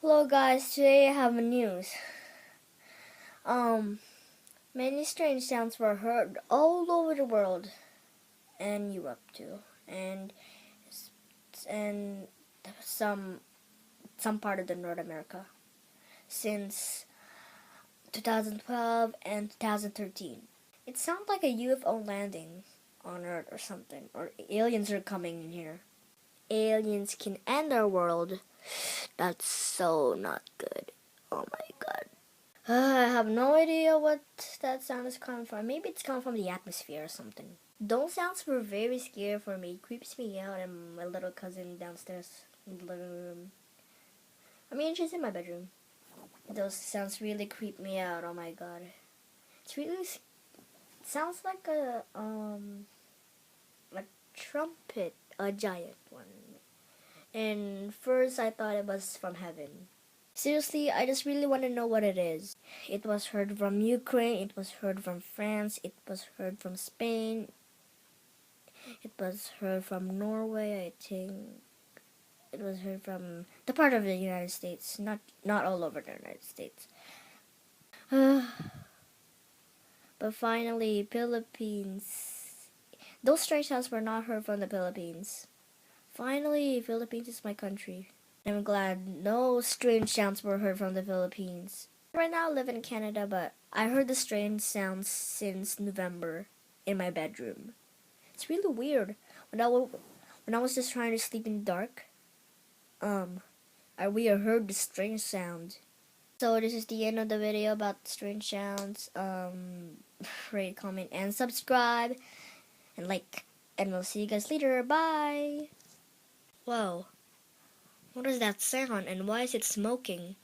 Hello guys, today I have news. Um, Many strange sounds were heard all over the world and Europe too, and some part of the North America since 2012 and 2013. It sounds like a UFO landing on Earth or something, or aliens are coming in here. Aliens can end our world. That's so not good. Oh my god. I have no idea what that sound is coming from. Maybe it's coming from the atmosphere or something. Those sounds were very scary for me. It creeps me out and my little cousin downstairs in the living room. She's in my bedroom. Those sounds really creep me out. Oh my god. It sounds like a trumpet, a giant one. And first I thought it was from heaven. Seriously, I just really want to know what it is. It was heard from Ukraine, it was heard from France, it was heard from Spain, it was heard from Norway, I think. It was heard from the part of the United States, not all over the United States. But finally, Philippines. Those strange sounds were not heard from the Philippines. Finally, Philippines is my country. I'm glad no strange sounds were heard from the Philippines. Right now I live in Canada, but I heard the strange sounds since November in my bedroom. It's really weird. When I was just trying to sleep in the dark, we heard the strange sound. So this is the end of the video about the strange sounds. Rate, comment, and subscribe, and like, and we'll see you guys later. Bye. Whoa. What is that sound and why is it smoking?